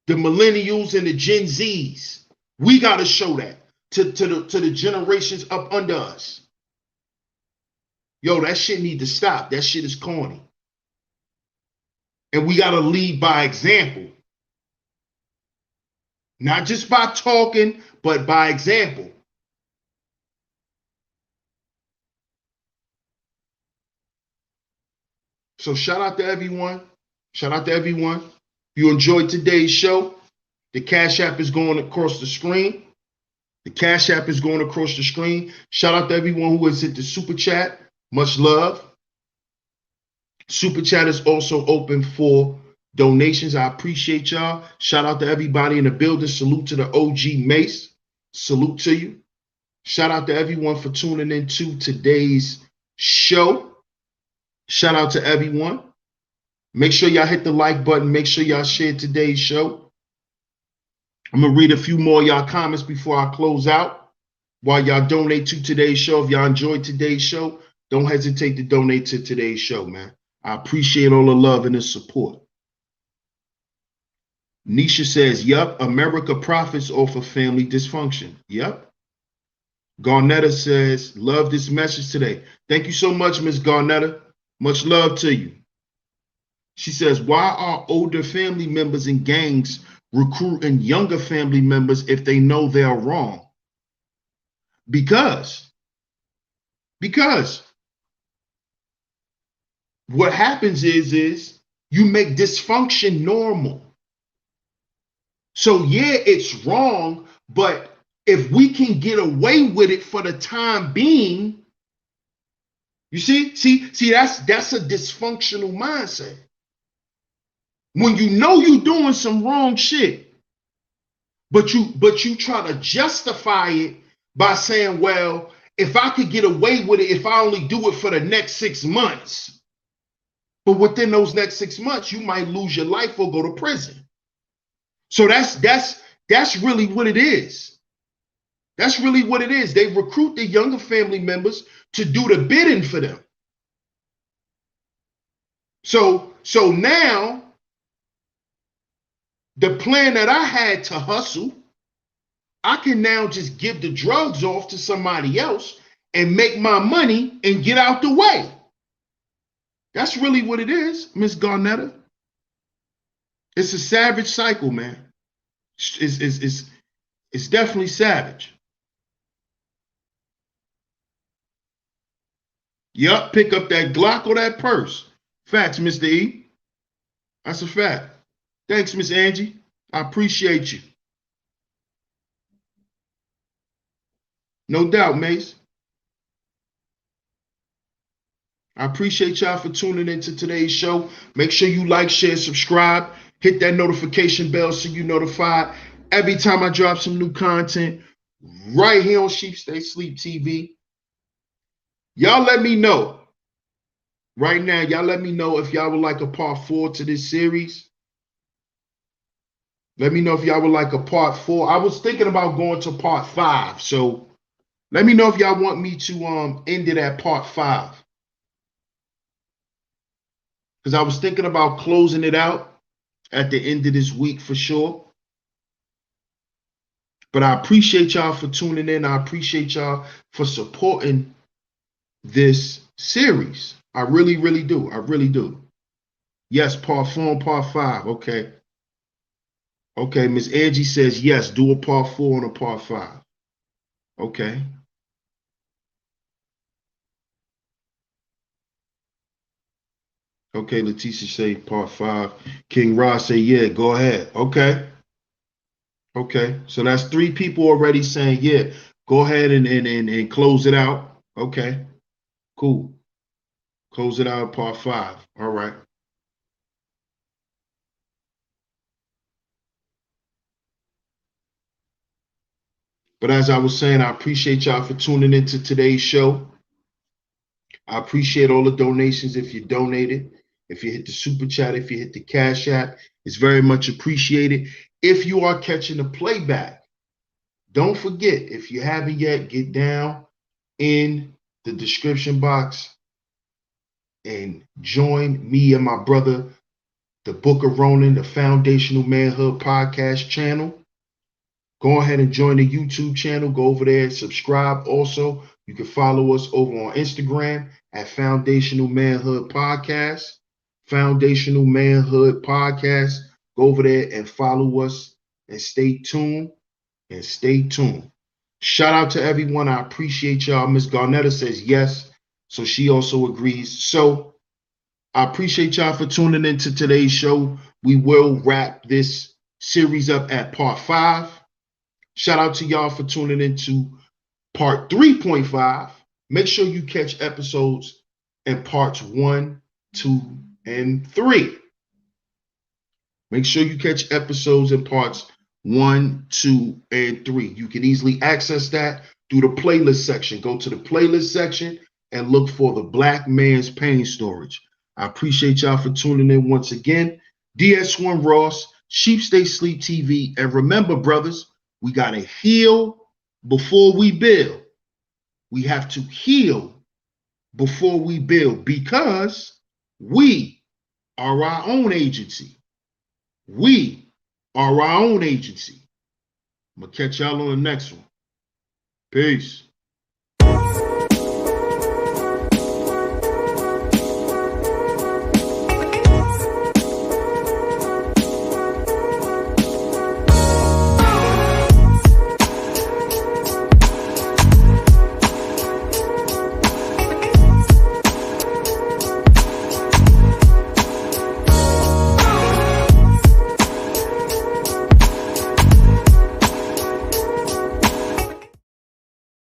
the millennials and the Gen Zs, we got to show that to the generations up under us. Yo, that shit need to stop. That shit is corny. And we got to lead by example. Not just by talking, but by example. So shout out to everyone. Shout out to everyone. If you enjoyed today's show, the Cash App is going across the screen. The Cash App is going across the screen. Shout out to everyone who has hit the Super Chat. Much love. Super Chat is also open for donations. I appreciate y'all. Shout out to everybody in the building. Salute to the OG Mace. Salute to you. Shout out to everyone for tuning in to today's show. Shout out to everyone. Make sure y'all hit the like button. Make sure y'all share today's show. I'm going to read a few more of y'all comments before I close out. While y'all donate to today's show, if y'all enjoyed today's show, don't hesitate to donate to today's show, man. I appreciate all the love and the support. Nisha says, yup, America profits off of family dysfunction. Yup. Garnetta says, love this message today. Thank you so much, Miss Garnetta. Much love to you. She says, why are older family members in gangs recruiting younger family members if they know they are wrong? Because what happens is you make dysfunction normal. So yeah, it's wrong, but if we can get away with it for the time being, you see, that's a dysfunctional mindset. When you know you're doing some wrong shit, but you try to justify it by saying, well, if I could get away with it, if I only do it for the next 6 months, but within those next 6 months, you might lose your life or go to prison. So that's really what it is. That's really what it is. They recruit the younger family members to do the bidding for them. So now the plan that I had to hustle, I can now just give the drugs off to somebody else and make my money and get out the way. That's really what it is, Miss Garnetta. It's a savage cycle, man. It's definitely savage. Yup, pick up that Glock or that purse. Facts, Mr. E. That's a fact. Thanks, Miss Angie. I appreciate you. No doubt, Mace. I appreciate y'all for tuning into today's show. Make sure you like, share, subscribe. Hit that notification bell so you're notified every time I drop some new content right here on SheepStaysLeepTV. Y'all let me know. Right now, y'all let me know if y'all would like a part 4 to this series. Let me know if y'all would like a part 4. I was thinking about going to part 5. So let me know if y'all want me to end it at part 5. Because I was thinking about closing it out at the end of this week for sure. But I appreciate y'all for tuning in. I appreciate y'all for supporting this series. I really, really do. I really do. Yes, part 4 and part 5. Okay. Okay, Miss Angie says, yes, do a part 4 and a part 5. Okay. Okay, Leticia say part 5. King Ross say, yeah, go ahead. Okay. Okay. So that's 3 people already saying, yeah, go ahead and close it out. Okay. Cool. Close it out part 5. All right. But as I was saying, I appreciate y'all for tuning into today's show. I appreciate all the donations if you donated. If you hit the Super Chat, if you hit the Cash App, it's very much appreciated. If you are catching the playback, Don't forget, if you haven't yet, get down in the description box and join me and my brother, the Book of Ronan, the Foundational Manhood Podcast channel. Go ahead and join the YouTube channel. Go over there and subscribe. Also, you can follow us over on Instagram at Foundational Manhood Podcast. Foundational Manhood Podcast. Go over there and follow us and stay tuned. Shout out to everyone. I appreciate y'all. Miss Garnetta says yes. So she also agrees. So I appreciate y'all for tuning into today's show. We will wrap this series up at part 5. Shout out to y'all for tuning into part 3.5. Make sure you catch episodes in parts 1, 2, and 3. Make sure you catch episodes in parts 1, 2, and 3. You can easily access that through the playlist section. Go to the playlist section and look for the Black Man's Pain Storage. I appreciate y'all for tuning in once again. DS1 Ross, Sheep Stay Sleep TV. And remember, brothers, we got to heal before we build. We have to heal before we build, because we are our own agency. We are our own agency. I'm going to catch y'all on the next one. Peace.